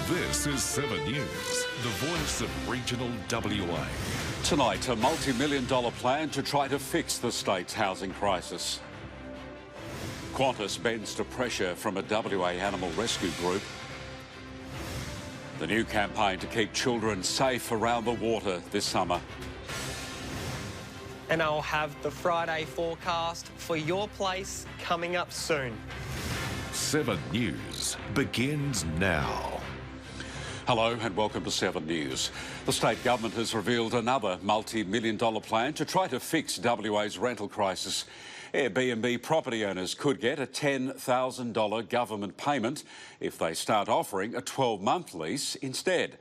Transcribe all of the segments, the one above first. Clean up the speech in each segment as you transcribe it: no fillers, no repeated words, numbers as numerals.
This is 7 News, the voice of regional WA. Tonight, a multi-million-dollar plan to try to fix the state's housing crisis. Qantas bends to pressure from a WA animal rescue group. The new campaign to keep children safe around the water this summer. And I'll have the Friday forecast for your place coming up soon. 7 News begins now. Hello and welcome to 7 News. The state government has revealed another multi-million-dollar plan to try to fix WA's rental crisis. Airbnb property owners could get a $10,000 government payment if they start offering a 12-month lease instead.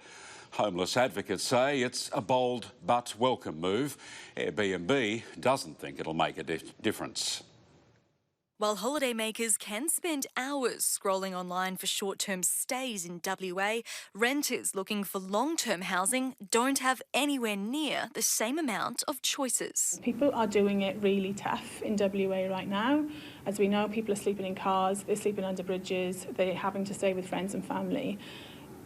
Homeless advocates say it's a bold but welcome move. Airbnb doesn't think it'll make a difference. While holidaymakers can spend hours scrolling online for short-term stays in WA, renters looking for long-term housing don't have anywhere near the same amount of choices. People are doing it really tough in WA right now. As we know, people are sleeping in cars, they're sleeping under bridges, they're having to stay with friends and family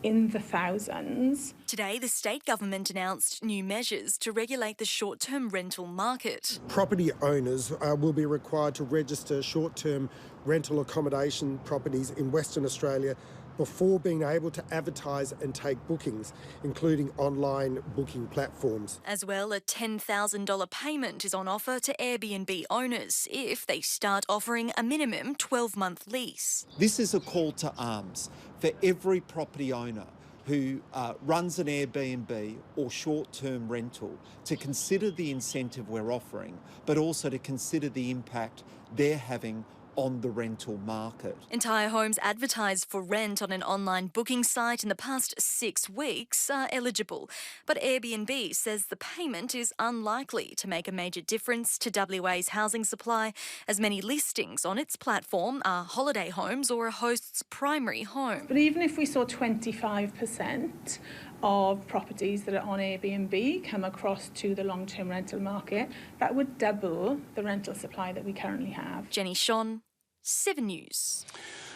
in the thousands. Today, the state government announced new measures to regulate the short-term rental market. Property owners will be required to register short-term rental accommodation properties in Western Australia before being able to advertise and take bookings, including online booking platforms. As well, a $10,000 payment is on offer to Airbnb owners if they start offering a minimum 12-month lease. This is a call to arms for every property owner who runs an Airbnb or short-term rental to consider the incentive we're offering, but also to consider the impact they're having on the rental market. Entire homes advertised for rent on an online booking site in the past 6 weeks are eligible, but Airbnb says the payment is unlikely to make a major difference to WA's housing supply, as many listings on its platform are holiday homes or a host's primary home. But even if we saw 25% of properties that are on Airbnb come across to the long-term rental market, that would double the rental supply that we currently have. Jenny Sean, 7 News.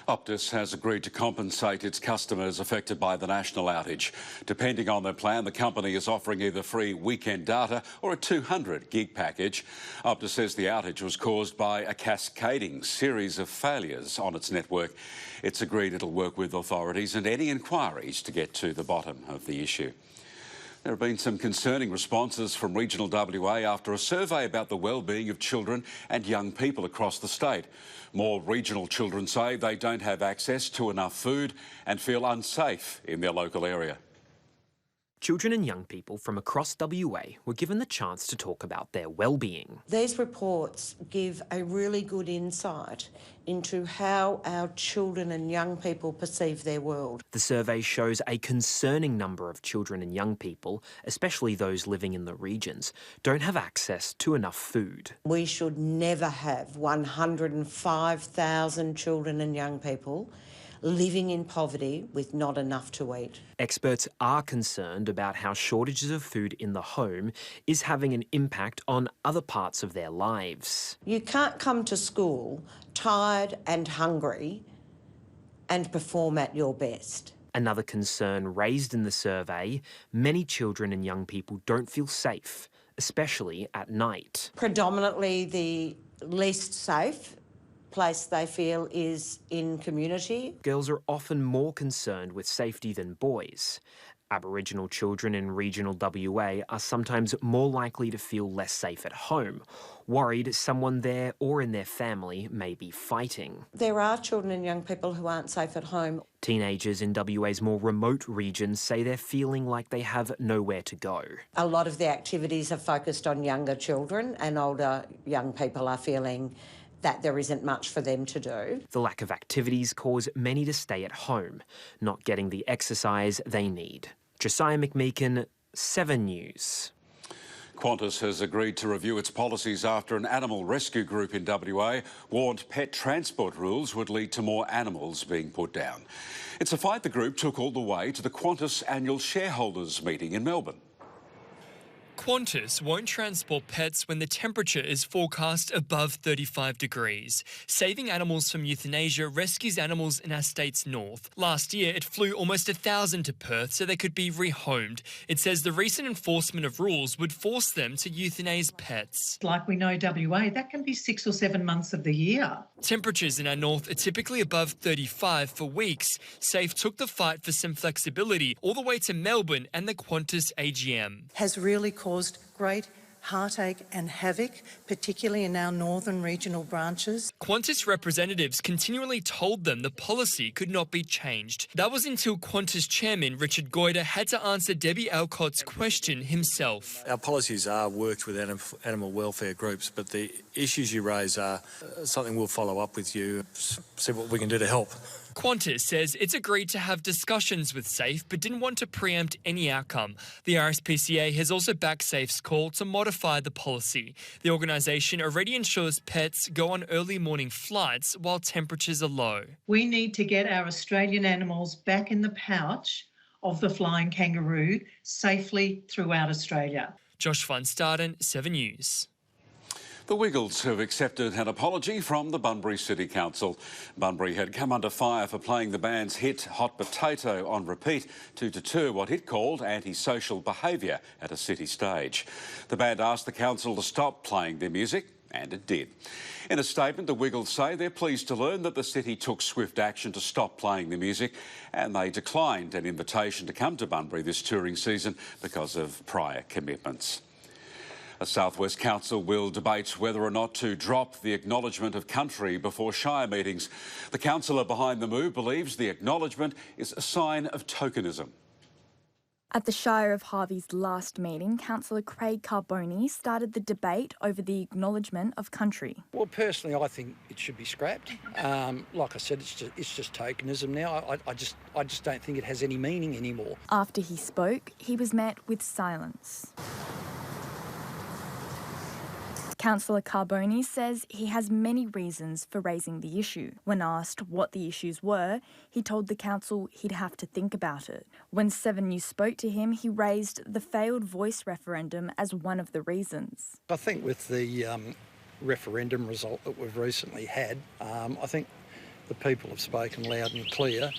Optus has agreed to compensate its customers affected by the national outage. Depending on their plan, the company is offering either free weekend data or a 200 gig package. Optus says the outage was caused by a cascading series of failures on its network. It's agreed it'll work with authorities and any inquiries to get to the bottom of the issue. There have been some concerning responses from regional WA after a survey about the well-being of children and young people across the state. More regional children say they don't have access to enough food and feel unsafe in their local area. Children and young people from across WA were given the chance to talk about their well-being. These reports give a really good insight into how our children and young people perceive their world. The survey shows a concerning number of children and young people, especially those living in the regions, don't have access to enough food. We should never have 105,000 children and young people living in poverty with not enough to eat. Experts are concerned about how shortages of food in the home is having an impact on other parts of their lives. You can't come to school tired and hungry and perform at your best. Another concern raised in the survey, many children and young people don't feel safe, especially at night. Predominantly the least safe place they feel is in community. Girls are often more concerned with safety than boys. Aboriginal children in regional WA are sometimes more likely to feel less safe at home, worried someone there or in their family may be fighting. There are children and young people who aren't safe at home. Teenagers in WA's more remote regions say they're feeling like they have nowhere to go. A lot of the activities are focused on younger children, and older young people are feeling that there isn't much for them to do. The lack of activities cause many to stay at home, not getting the exercise they need. Josiah McMeekin, 7 News. Qantas has agreed to review its policies after an animal rescue group in WA warned pet transport rules would lead to more animals being put down. It's a fight the group took all the way to the Qantas annual shareholders meeting in Melbourne. Qantas won't transport pets when the temperature is forecast above 35 degrees. Saving Animals from Euthanasia rescues animals in our state's north. Last year, it flew almost 1,000 to Perth so they could be rehomed. It says the recent enforcement of rules would force them to euthanize pets. Like we know WA, that can be 6 or 7 months of the year. Temperatures in our north are typically above 35 for weeks. SAFE took the fight for some flexibility all the way to Melbourne and the Qantas AGM. Has really caused great heartache and havoc, particularly in our northern regional branches. Qantas representatives continually told them the policy could not be changed. That was until Qantas chairman Richard Goyder had to answer Debbie Alcott's question himself. Our policies are worked with animal welfare groups, but the issues you raise are something we'll follow up with you, see what we can do to help. Qantas says it's agreed to have discussions with SAFE but didn't want to preempt any outcome. The RSPCA has also backed SAFE's call to modify the policy. The organisation already ensures pets go on early morning flights while temperatures are low. We need to get our Australian animals back in the pouch of the flying kangaroo safely throughout Australia. Josh Van Staden, 7 News. The Wiggles have accepted an apology from the Bunbury City Council. Bunbury had come under fire for playing the band's hit Hot Potato on repeat to deter what it called antisocial behaviour at a city stage. The band asked the council to stop playing their music, and it did. In a statement, the Wiggles say they're pleased to learn that the city took swift action to stop playing the music, and they declined an invitation to come to Bunbury this touring season because of prior commitments. A South West Council will debate whether or not to drop the acknowledgement of country before Shire meetings. The councillor behind the move believes the acknowledgement is a sign of tokenism. At the Shire of Harvey's last meeting, Councillor Craig Carboni started the debate over the acknowledgement of country. Well, personally, I think it should be scrapped. Like I said, it's just tokenism now. I just don't think it has any meaning anymore. After he spoke, he was met with silence. Councillor Carboni says he has many reasons for raising the issue. When asked what the issues were, he told the council he'd have to think about it. When 7 News spoke to him, he raised the failed voice referendum as one of the reasons. I think with the referendum result that we've recently had, I think the people have spoken loud and clear.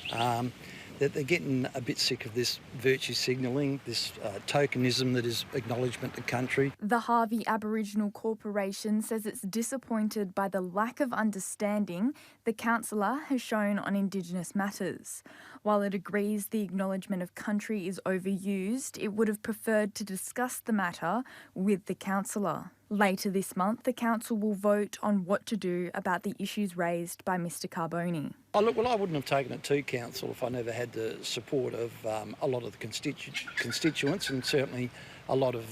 That they're getting a bit sick of this virtue signalling, this tokenism that is acknowledgement to country. The Harvey Aboriginal Corporation says it's disappointed by the lack of understanding the councillor has shown on Indigenous matters. While it agrees the acknowledgement of country is overused, it would have preferred to discuss the matter with the councillor. Later this month, the council will vote on what to do about the issues raised by Mr Carboni. Oh, look, well, I wouldn't have taken it to council if I never had the support of a lot of the constituents, and certainly a lot of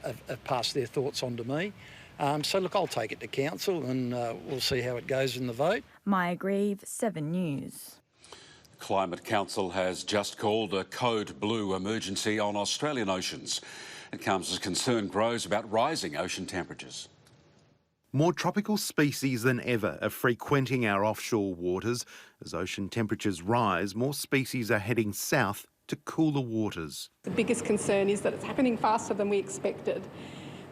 have passed their thoughts on to me. So, look, I'll take it to council and we'll see how it goes in the vote. Maya Grieve, 7 News. Climate Council has just called a code blue emergency on Australian oceans. It comes as concern grows about rising ocean temperatures. More tropical species than ever are frequenting our offshore waters. As ocean temperatures rise, more species are heading south to cooler waters. The biggest concern is that it's happening faster than we expected.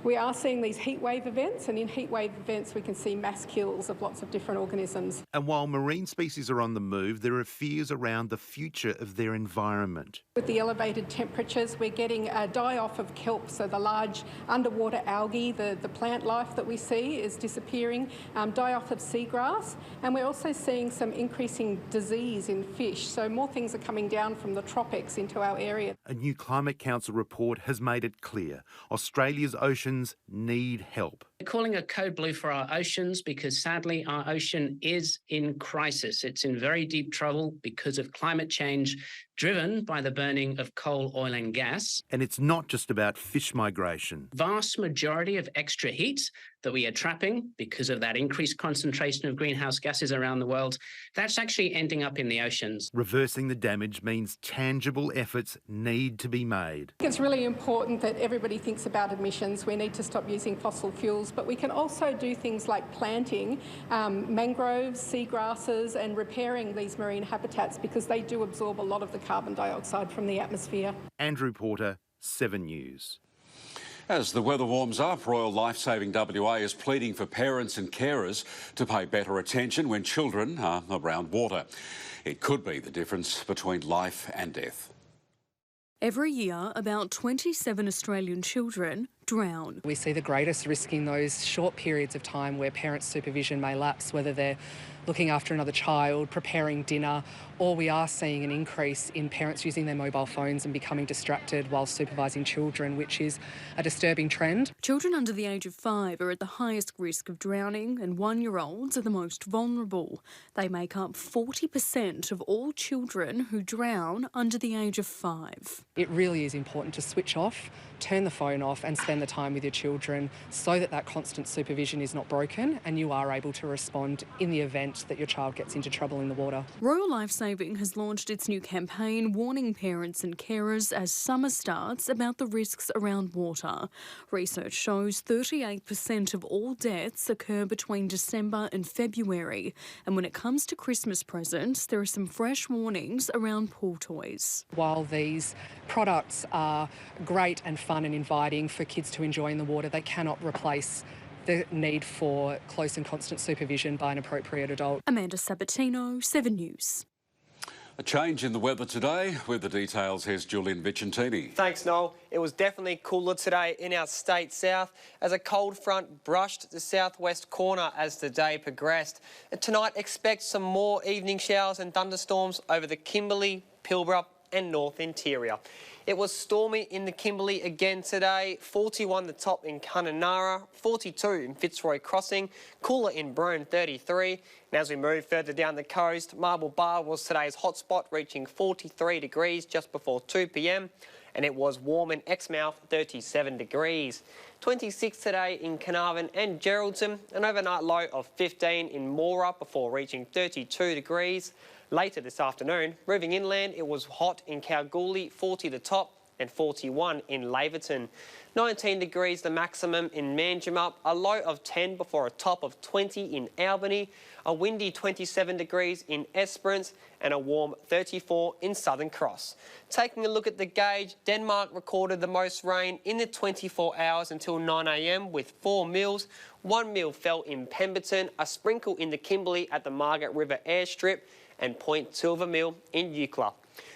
We are seeing these heatwave events, and in heatwave events we can see mass kills of lots of different organisms. And while marine species are on the move, there are fears around the future of their environment. With the elevated temperatures, we're getting a die-off of kelp, so the large underwater algae, the plant life that we see is disappearing, die-off of seagrass, and we're also seeing some increasing disease in fish, so more things are coming down from the tropics into our area. A new Climate Council report has made it clear Australia's oceans need help. We're calling a code blue for our oceans because sadly our ocean is in crisis. It's in very deep trouble because of climate change driven by the burning of coal, oil and gas. And it's not just about fish migration. Vast majority of extra heat that we are trapping because of that increased concentration of greenhouse gases around the world, that's actually ending up in the oceans. Reversing the damage means tangible efforts need to be made. It's really important that everybody thinks about emissions. We need to stop using fossil fuels, but we can also do things like planting mangroves, seagrasses and repairing these marine habitats because they do absorb a lot of the carbon dioxide from the atmosphere. Andrew Porter, 7 News. As the weather warms up, Royal Lifesaving WA is pleading for parents and carers to pay better attention when children are around water. It could be the difference between life and death. Every year, about 27 Australian children drown. We see the greatest risk in those short periods of time where parent supervision may lapse, whether they're looking after another child, preparing dinner, or we are seeing an increase in parents using their mobile phones and becoming distracted while supervising children, which is a disturbing trend. Children under the age of 5 are at the highest risk of drowning, and 1-year-olds are the most vulnerable. They make up 40% of all children who drown under the age of 5. It really is important to switch off, turn the phone off and spend the time with your children so that that constant supervision is not broken and you are able to respond in the event that your child gets into trouble in the water. Royal Lifesaving has launched its new campaign warning parents and carers as summer starts about the risks around water. Research shows 38% of all deaths occur between December and February. And when it comes to Christmas presents, there are some fresh warnings around pool toys. While these products are great and fun and inviting for kids to enjoy in the water, they cannot replace the need for close and constant supervision by an appropriate adult. Amanda Sabatino, 7 News. A change in the weather today. With the details, here's Julian Vicentini. Thanks, Noel. It was definitely cooler today in our state south as a cold front brushed the southwest corner as the day progressed. And tonight, expect some more evening showers and thunderstorms over the Kimberley, Pilbara and North Interior. It was stormy in the Kimberley again today, 41 the top in Kununurra, 42 in Fitzroy Crossing, cooler in Broome, 33. And as we move further down the coast, Marble Bar was today's hotspot, reaching 43 degrees just before 2 p.m. And it was warm in Exmouth, 37 degrees. 26 today in Carnarvon and Geraldton, an overnight low of 15 in Moora before reaching 32 degrees. Later this afternoon, moving inland, it was hot in Kalgoorlie, 40 the top and 41 in Laverton. 19 degrees the maximum in Manjimup, a low of 10 before a top of 20 in Albany, a windy 27 degrees in Esperance and a warm 34 in Southern Cross. Taking a look at the gauge, Denmark recorded the most rain in the 24 hours until 9 a.m. with 4 mils. 1 mil fell in Pemberton, a sprinkle in the Kimberley at the Margaret River airstrip and 0.2 of a mil in Eucla.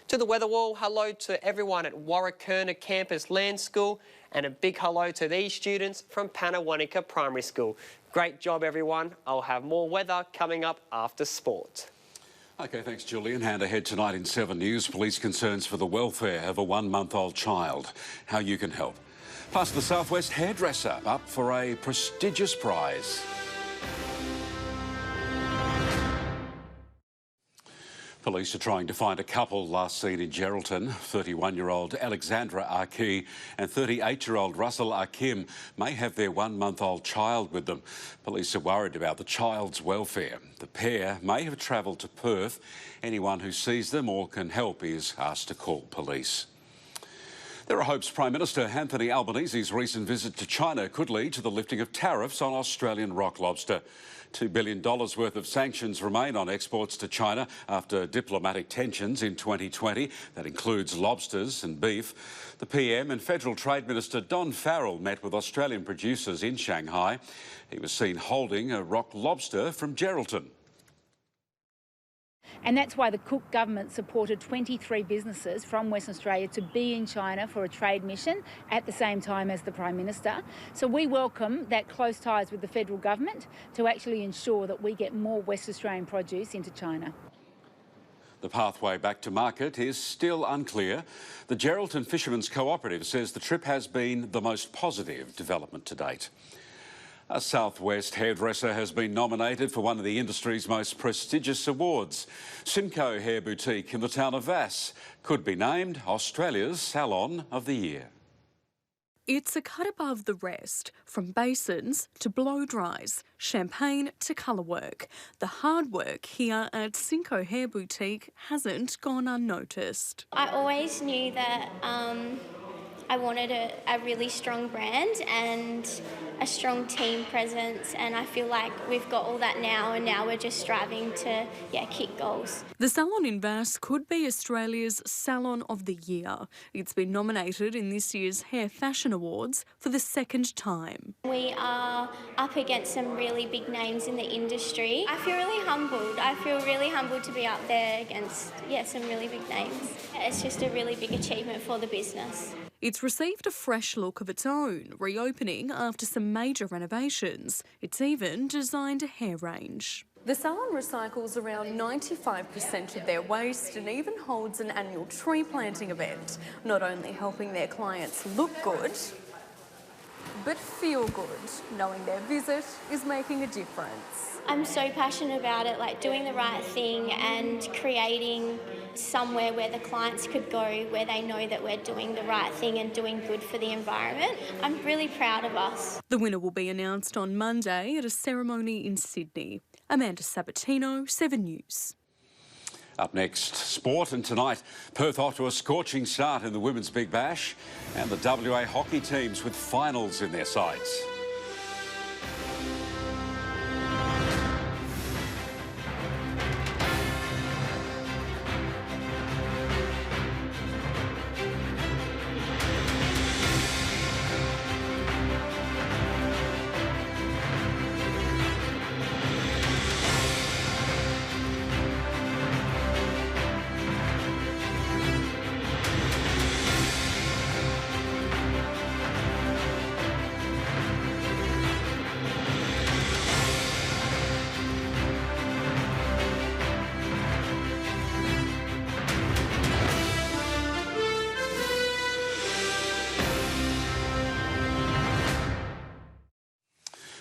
To the weather wall, hello to everyone at Warrakerna Campus Land School and a big hello to these students from Panawanika Primary School. Great job, everyone. I'll have more weather coming up after sport. OK, thanks, Julian. And ahead tonight in 7 News, police concerns for the welfare of a 1-month-old child. How you can help. Plus, the Southwest hairdresser up for a prestigious prize. Police are trying to find a couple last seen in Geraldton. 31-year-old Alexandra Arki and 38-year-old Russell Akim may have their 1-month-old child with them. Police are worried about the child's welfare. The pair may have travelled to Perth. Anyone who sees them or can help is asked to call police. There are hopes Prime Minister Anthony Albanese's recent visit to China could lead to the lifting of tariffs on Australian rock lobster. $2 billion worth of sanctions remain on exports to China after diplomatic tensions in 2020. That includes lobsters and beef. The PM and Federal Trade Minister Don Farrell met with Australian producers in Shanghai. He was seen holding a rock lobster from Geraldton. And that's why the Cook government supported 23 businesses from Western Australia to be in China for a trade mission at the same time as the Prime Minister. So we welcome that close ties with the federal government to actually ensure that we get more West Australian produce into China. The pathway back to market is still unclear. The Geraldton Fishermen's Cooperative says the trip has been the most positive development to date. A Southwest hairdresser has been nominated for one of the industry's most prestigious awards. Simcoe Hair Boutique in the town of Vass could be named Australia's Salon of the Year. It's a cut above the rest, from basins to blow dries, champagne to colour work. The hard work here at Simcoe Hair Boutique hasn't gone unnoticed. I always knew that I wanted a really strong brand and a strong team presence, and I feel like we've got all that now, and now we're just striving to kick goals. The salon in Bass could be Australia's Salon of the Year. It's been nominated in this year's Hair Fashion Awards for the second time. We are up against some really big names in the industry. I feel really humbled. I feel really humbled to be up there against some really big names. It's just a really big achievement for the business. It's received a fresh look of its own, reopening after some major renovations. It's even designed a hair range. The salon recycles around 95% of their waste and even holds an annual tree planting event, not only helping their clients look good, but feel good, knowing their visit is making a difference. I'm so passionate about it, like doing the right thing and creating somewhere where the clients could go, where they know that we're doing the right thing and doing good for the environment. I'm really proud of us. The winner will be announced on Monday at a ceremony in Sydney. Amanda Sabatino, 7 News. Up next, sport, and tonight, Perth off to a scorching start in the Women's Big Bash, and the WA hockey teams with finals in their sights.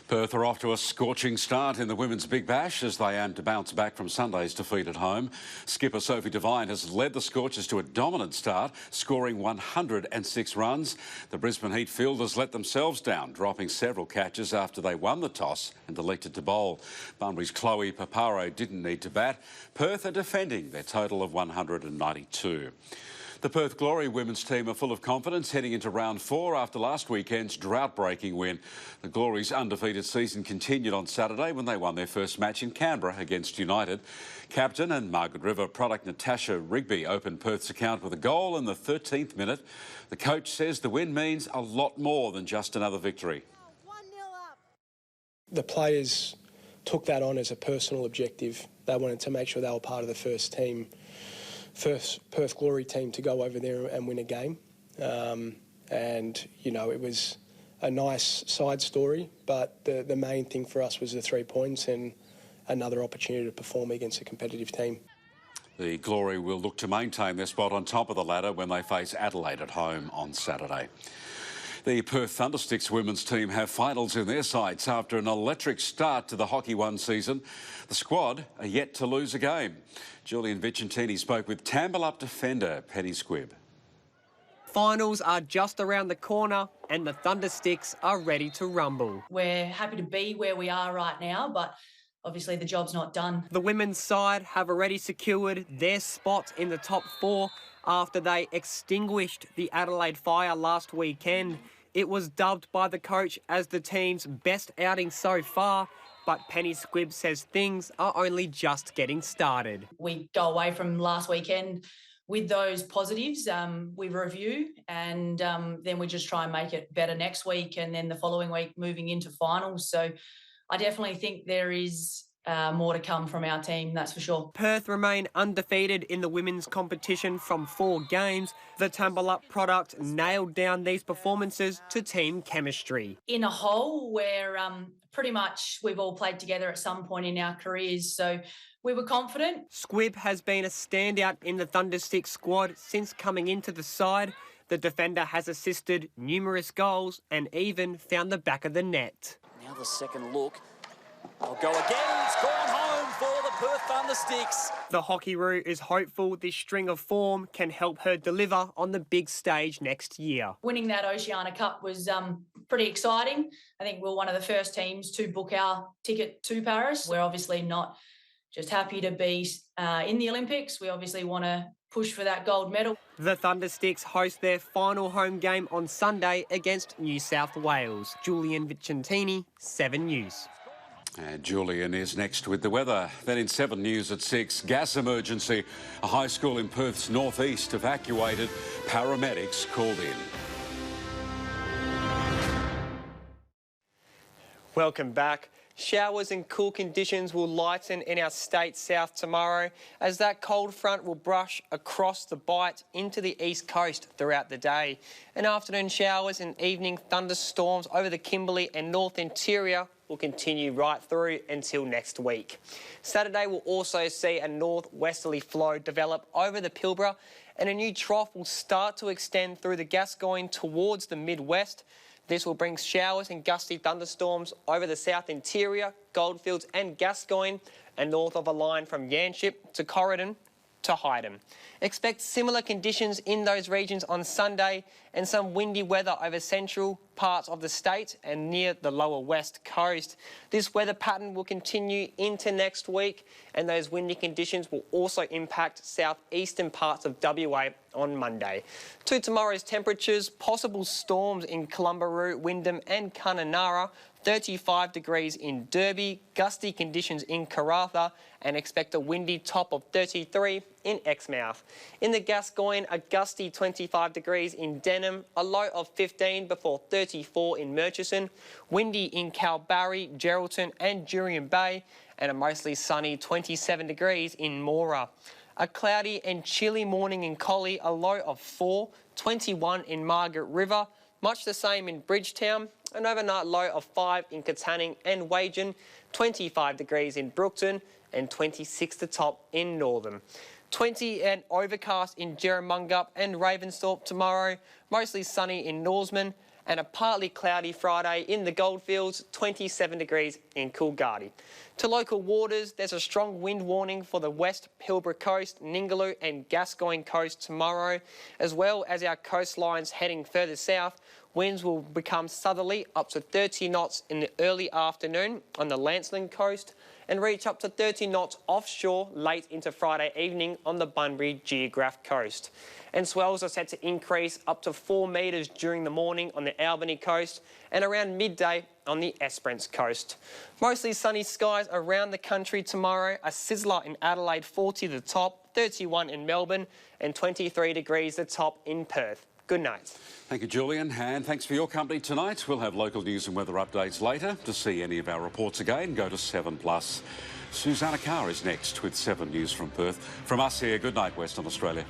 Perth are off to a scorching start in the Women's Big Bash as they aim to bounce back from Sunday's defeat at home. Skipper Sophie Devine has led the Scorchers to a dominant start, scoring 106 runs. The Brisbane Heat fielders let themselves down, dropping several catches after they won the toss and elected to bowl. Bunbury's Chloe Paparo didn't need to bat. Perth are defending their total of 192. The Perth Glory women's team are full of confidence heading into round 4 after last weekend's drought-breaking win. The Glory's undefeated season continued on Saturday when they won their first match in Canberra against United. Captain and Margaret River product Natasha Rigby opened Perth's account with a goal in the 13th minute. The coach says the win means a lot more than just another victory. The players took that on as a personal objective. They wanted to make sure they were part of the first Perth Glory team to go over there and win a game. And, you know, it was a nice side story, but the main thing for us was the 3 points and another opportunity to perform against a competitive team. The Glory will look to maintain their spot on top of the ladder when they face Adelaide at home on Saturday. The Perth Thundersticks women's team have finals in their sights after an electric start to the Hockey One season. The squad are yet to lose a game. Julian Vicentini spoke with Tambalup defender Penny Squibb. Finals are just around the corner and the Thundersticks are ready to rumble. We're happy to be where we are right now, but obviously the job's not done. The women's side have already secured their spot in the top 4 after they extinguished the Adelaide Fire last weekend. It was dubbed by the coach as the team's best outing so far, but Penny Squibb says things are only just getting started. We go away from last weekend with those positives, we review and then we just try and make it better next week and then the following week moving into finals. So I definitely think there is more to come from our team, that's for sure. Perth remain undefeated in the women's competition from 4 games. The Tambalup product nailed down these performances to team chemistry. In a whole where pretty much we've all played together at some point in our careers, so we were confident. Squibb has been a standout in the Thundersticks squad since coming into the side. The defender has assisted numerous goals and even found the back of the net. Now the second look. I'll go again. It's gone home for the Perth Thundersticks. The Hockey-Roo is hopeful this string of form can help her deliver on the big stage next year. Winning that Oceania Cup was pretty exciting. I think we're one of the first teams to book our ticket to Paris. We're obviously not just happy to be in the Olympics. We obviously want to push for that gold medal. The Thundersticks host their final home game on Sunday against New South Wales. Julian Vicentini, 7 News. And Julian is next with the weather. Then in 7 News at 6, gas emergency. A high school in Perth's northeast evacuated. Paramedics called in. Welcome back. Showers and cool conditions will lighten in our state south tomorrow as that cold front will brush across the Bight into the east coast throughout the day. And afternoon showers and evening thunderstorms over the Kimberley and North Interior will continue right through until next week. Saturday will also see a northwesterly flow develop over the Pilbara and a new trough will start to extend through the Gascoyne towards the Midwest. This will bring showers and gusty thunderstorms over the South Interior, Goldfields and Gascoyne and north of a line from Yanchep to Corridon to Hyden. Expect similar conditions in those regions on Sunday and some windy weather over central parts of the state and near the lower west coast. This weather pattern will continue into next week and those windy conditions will also impact southeastern parts of WA on Monday. To tomorrow's temperatures, possible storms in Columbaroo, Wyndham and Kununurra, 35 degrees in Derby, gusty conditions in Karratha and expect a windy top of 33 in Exmouth. In the Gascoyne, a gusty 25 degrees in Denham, a low of 15 before 34 in Murchison, windy in Kalbarri, Geraldton and Jurien Bay and a mostly sunny 27 degrees in Moora. A cloudy and chilly morning in Collie, a low of 4, 21 in Margaret River, much the same in Bridgetown, an overnight low of 5 in Katanning and Wagen, 25 degrees in Brookton and 26 the top in Northern. 20 and overcast in Jerramungup and Ravensthorpe tomorrow, mostly sunny in Norseman and a partly cloudy Friday in the Goldfields, 27 degrees in Coolgardie. To local waters, there's a strong wind warning for the West Pilbara coast, Ningaloo and Gascoyne coast tomorrow, as well as our coastlines heading further south. Winds will become southerly up to 30 knots in the early afternoon on the Lancelin coast and reach up to 30 knots offshore late into Friday evening on the Bunbury Geograph coast. And swells are set to increase up to 4 metres during the morning on the Albany coast and around midday on the Esperance coast. Mostly sunny skies around the country tomorrow. A sizzler in Adelaide, 40 the top, 31 in Melbourne and 23 degrees the top in Perth. Good night. Thank you, Julian, and thanks for your company tonight. We'll have local news and weather updates later. To see any of our reports again, go to 7plus. Susanna Carr is next with 7 News from Perth. From us here, good night, Western Australia.